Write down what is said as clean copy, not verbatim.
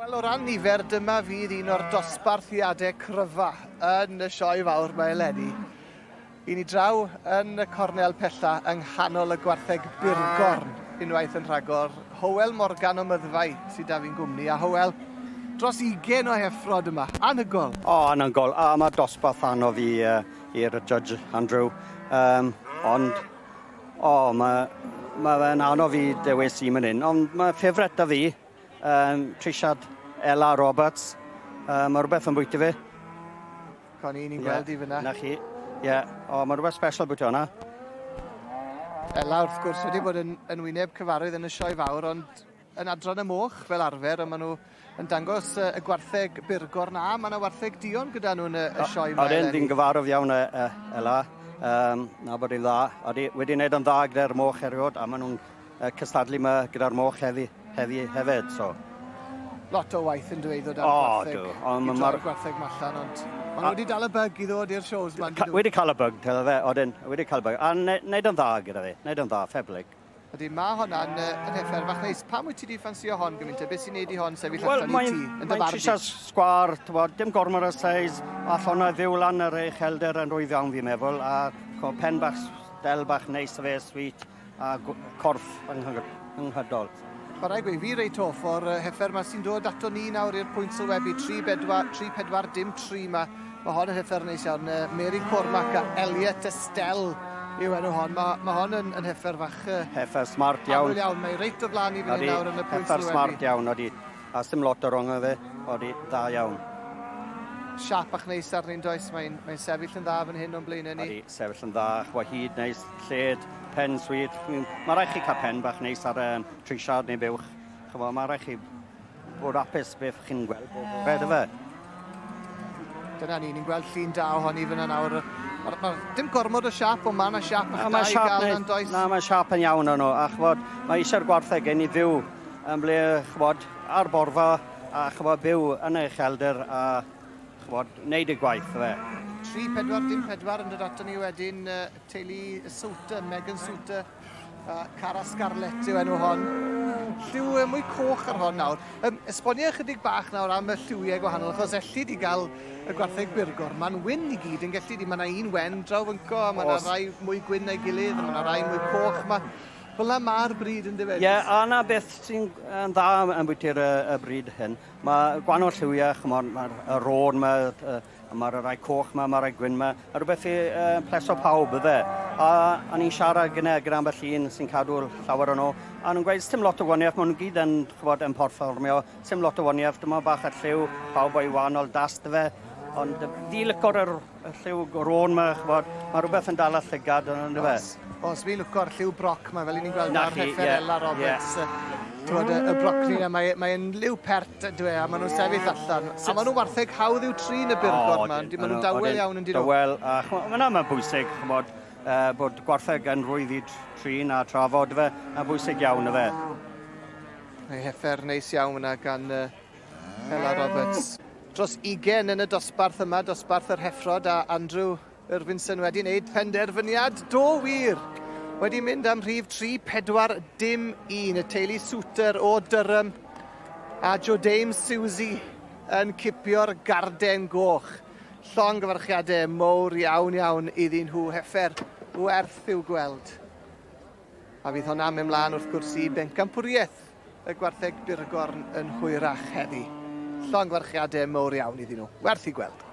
Wel, o ran nifer, dyma fydd un o'r dosbarthiadau cryfa yn y sioe fawr mae eleni. I ni draw yn y cornel pella yng nghanol y Gwartheg Byrgorn, unwaith yn rhagor Hywel Morgan o Myddfai sydd da fi'n gwmni, a Hywel, dros 20 o heffrod yma, anhygol. Anhygol, a mae dosbarth anodd fi i'r judge Andrew, ond mae'n anodd fi dewis i fan hyn, ond mae ffefret da fi, Trisiad Ella Roberts, mae rhywbeth yn bwyta fi. Coni, ni'n gweld i fyna. Na chi, mae rhywbeth special bwyta hwnna. Ella, wrth gwrs, wedi bod yn wyneb cyfarwydd yn y sioe fawr, ond yn adran y moch fel arfer, a maen nhw yn dangos y Gwartheg Byrgorn a mae yna wartheg dion gyda nhw yn y sioe yma. Oedden di'n gyfarwydd iawn Ella, na bod hi'n dda. Wedi wneud yn dda gyda'r moch eriod, a maen nhw'n cystadlu yma gyda'r moch hefyd. So. Lot o waith yn dweud o dan Gwartheg. I droi'r Gwartheg mallan, ond maen nhw wedi dal y bug i ddod i'r shows man. Wedi cael y bug, wedi cael y bug. A wneud yn dda gyda fi, wneud yn dda, ffeblig. Ydy, mae hwnna'n heffer fach neis. Pam wyt ti di ffansio hon gymaint? Beth sy'n neud i hon sefyll allan i ti? Mae'n trisiau sgwar, dim gormod o seis, a hwnna ddiw lan yr uchelder yn rwydd iawn fi'n meddwl, a pen bach, del bach neis o fe, sweet, a corff anghydol. Mae rai gweud, fi reit hoff o'r heffer yma sy'n dod ato ni nawr i'r pwynt sylwebu 3-4 dim 3 yma. Mae hon yn heffer neis iawn. Mary Cormac a Elliot Estelle yw enw hon. Mae hon yn heffer fach... Heffer smart iawn. Mae reit o flan i fyny nawr yn y pwynt sylwebu. Heffer smart iawn, oeddi. A sim lot o rong o fe, oeddi, dda iawn. Siap ach neis arni'n does, mae'n sefyll yn dda fan hyn o'n blaenau ni. Oeddi, sefyll yn dda, chwahyd neis, lled, pen sweet. Mae rhaid chi cael pen bach neis ar trisiad neu buwch. Mae rhaid chi bod apus beth chi'n gweld. Red o fe. Dyna ni'n gweld llun da ohoni fyna nawr. Dim gormod o siap, ond mae yna siap ach da i gael yn does. Na, mae siap yn iawn o'n nhw. Mae eisiau'r Gwartheg yn ei fyw yn ble ar borfa a byw yn ei chelder a wneud y gwaith fe. 3-4 yn dod ato ni wedyn teulu Sioe, Megan Sioe, Cara Scarlett yw enw hon. Lliw mwy coch ar hon nawr. Esbonio ychydig bach nawr am y lliwiau gwahanol, achos elli di gael y Gwartheg Byrgorn. Mae'n wyn i gyd yn gallu di. Mae yna un wen draw fynco, mae yna rai mwy gwyn na'i gilydd, mae yna rai mwy coch. Fel mae'r bryd yn difedus. Ie, a yna beth sy'n dda yn bwyta'r y bryd hyn. Mae gwahanol lliwiau, mae'r rôn mae'r rai coch mae'r rai gwyn a rhywbeth i pleso pawb ydde. A ni'n siarad gyda ambell un sy'n cadw'r llawer o'n o. A nhw'n gweud, dim lot o waniaeth, maen nhw'n gyd yn porfformio, dim lot o waniaeth, dyma bach y lliw, pawb o'i wahanol dast fe. Ond fi lyco'r lliw rôn mae rhywbeth yn dal a llygad yn fe. Os fi lwco'r lliw broc mae, fel i ni'n gweld ar heffer Ella Roberts. Y broc ni, mae'n liw pert, a maen nhw'n sefyll allan. A maen nhw'n wartheg hawdd i'w trin y Byrgorn yma, maen nhw'n dawel iawn yn dyn nhw. Dawel, a mae'n bwysig bod Gwartheg yn rwydd i trin a trafod fe, a bwysig iawn y fe. Mae heffer neis iawn yna gan Ella Roberts. Dros 20 yn y dosbarth yma, dosbarth yr heffrod, a Andrew Irvinson wedi wneud penderfyniad do wir. Wedi mynd am rhif 3-4 dim 1, y teulu Souter o Durham a Jodame Susie yn cipio'r garden goch. Llong gyfarchiadau mowr iawn iddyn nhw, heffer werth i'w gweld. A fydd hwnna mynd mlaen wrth gwrs i bencampwriaeth y Gwartheg Byrgorn yn hwyrach heddi. Llong gyfarchiadau mowr iawn iddyn nhw, werth i gweld.